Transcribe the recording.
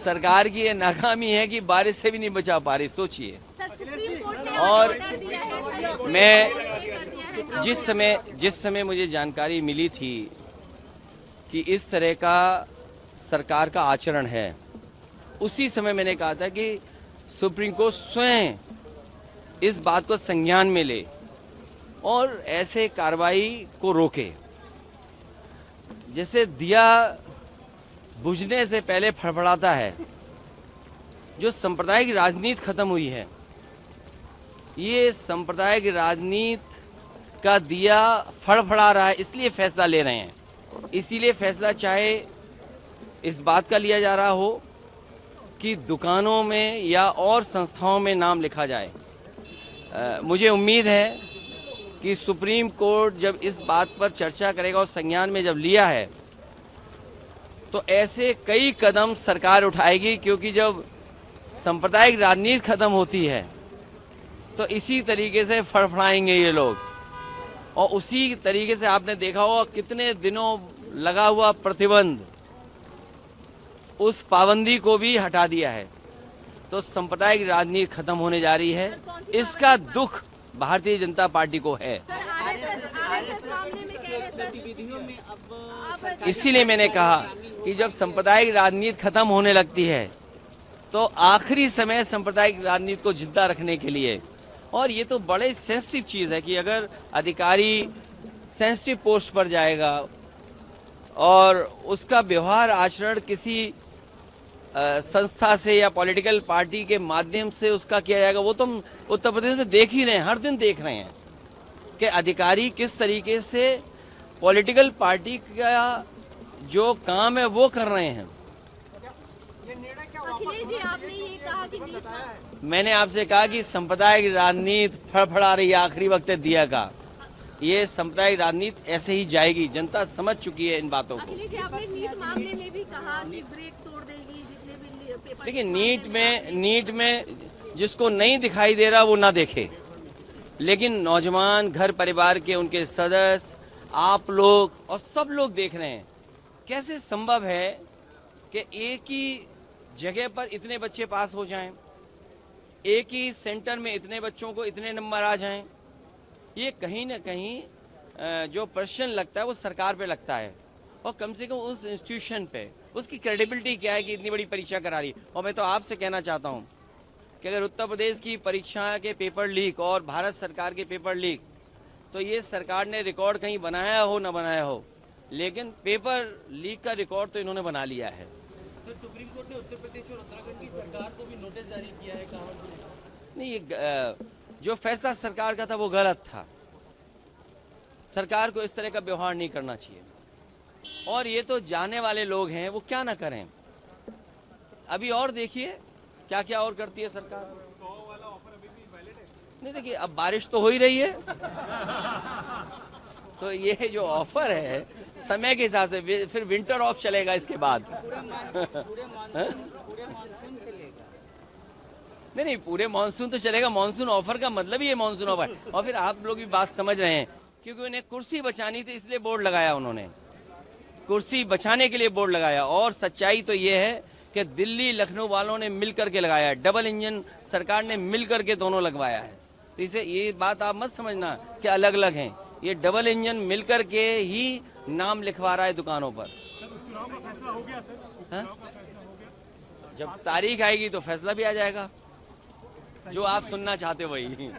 सरकार की ये नाकामी है कि बारिश से भी नहीं बचा पा रही, सोचिए। और मैं जिस समय मुझे जानकारी मिली थी कि इस तरह का सरकार का आचरण है, उसी समय मैंने कहा था कि सुप्रीम कोर्ट स्वयं इस बात को संज्ञान में ले और ऐसे कार्रवाई को रोके। जैसे दिया बुझने से पहले फड़फड़ाता है, जो सांप्रदायिक राजनीति खत्म हुई है, ये सांप्रदायिक राजनीति का दिया फड़फड़ा रहा है, इसलिए फैसला ले रहे हैं। इसीलिए फैसला चाहे इस बात का लिया जा रहा हो कि दुकानों में या और संस्थाओं में नाम लिखा जाए। मुझे उम्मीद है कि सुप्रीम कोर्ट जब इस बात पर चर्चा करेगा और संज्ञान में जब लिया है तो ऐसे कई कदम सरकार उठाएगी, क्योंकि जब सांप्रदायिक राजनीति खत्म होती है तो इसी तरीके से फड़फड़ाएंगे ये लोग। और उसी तरीके से आपने देखा होगा कितने दिनों लगा हुआ प्रतिबंध, उस पाबंदी को भी हटा दिया है। तो सांप्रदायिक राजनीति खत्म होने जा रही है, इसका दुख भारतीय जनता पार्टी को है। इसीलिए मैंने कहा कि जब सांप्रदायिक राजनीति खत्म होने लगती है तो आखिरी समय सांप्रदायिक राजनीति को जिंदा रखने के लिए, और ये तो बड़े सेंसिटिव चीज है कि अगर अधिकारी सेंसिटिव पोस्ट पर जाएगा और उसका व्यवहार आचरण किसी संस्था से या पॉलिटिकल पार्टी के माध्यम से उसका किया जाएगा, वो तो हम उत्तर प्रदेश में देख ही रहे हैं, हर दिन देख रहे हैं कि अधिकारी किस तरीके से पॉलिटिकल पार्टी का जो काम है वो कर रहे हैं। अखिलेश जी, आपने ये कहा कि मैंने आपसे कहा कि सांप्रदायिक राजनीति फड़फड़ा रही है, आखिरी वक्त दिया का, ये सांप्रदायिक राजनीति ऐसे ही जाएगी, जनता समझ चुकी है इन बातों को। अखिलेश जी, आपने नीट मामले में भी कहा कि ब्रेक तोड़ देगी जितने भी पेपर। देखिए, नीट में जिसको नहीं दिखाई दे रहा वो ना देखे, लेकिन नौजवान, घर परिवार के उनके सदस्य, आप लोग और सब लोग देख रहे हैं। कैसे संभव है कि एक ही जगह पर इतने बच्चे पास हो जाएं, एक ही सेंटर में इतने बच्चों को इतने नंबर आ जाएं? ये कहीं ना कहीं जो प्रश्न लगता है वो सरकार पे लगता है, और कम से कम उस इंस्टीट्यूशन पे उसकी क्रेडिबिलिटी क्या है कि इतनी बड़ी परीक्षा करा रही। और मैं तो आपसे कहना चाहता हूँ कि अगर उत्तर प्रदेश की परीक्षा के पेपर लीक और भारत सरकार के पेपर लीक, तो ये सरकार ने रिकॉर्ड कहीं बनाया हो ना बनाया हो, लेकिन पेपर लीक का रिकॉर्ड तो इन्होंने बना लिया है। तो सुप्रीम कोर्ट ने उत्तर प्रदेश और उत्तराखंड की सरकार को भी नोटिस जारी किया है, कहा नहीं, ये जो फैसला सरकार का था वो गलत था। सरकार को इस तरह का व्यवहार नहीं करना चाहिए, और ये तो जाने वाले लोग हैं, वो क्या ना करें। अभी और देखिए क्या क्या और करती है सरकार। 100 वाला ऑफर अभी भी वैलिड है? नहीं, देखिए अब बारिश तो हो ही रही है तो ये जो ऑफर है समय के हिसाब से, फिर विंटर ऑफ चलेगा इसके बाद। नहीं, पूरे मानसून तो चलेगा। मानसून ऑफर का मतलब ही है मानसून ऑफर। और फिर आप लोग भी बात समझ रहे हैं, क्योंकि उन्हें कुर्सी बचानी थी इसलिए बोर्ड लगाया, उन्होंने कुर्सी बचाने के लिए बोर्ड लगाया। और सच्चाई तो ये है कि दिल्ली लखनऊ वालों ने मिलकर के लगाया है, डबल इंजन सरकार ने मिलकर के दोनों लगवाया है। तो इसे ये बात आप मत समझना कि अलग अलग हैं, ये डबल इंजन मिलकर के ही नाम लिखवा रहा है दुकानों पर। चुनाव का फैसला हो गया सर? हाँ? चुनाव का फैसला हो गया? जब तारीख आएगी तो फैसला भी आ जाएगा, जो आप सुनना चाहते वही।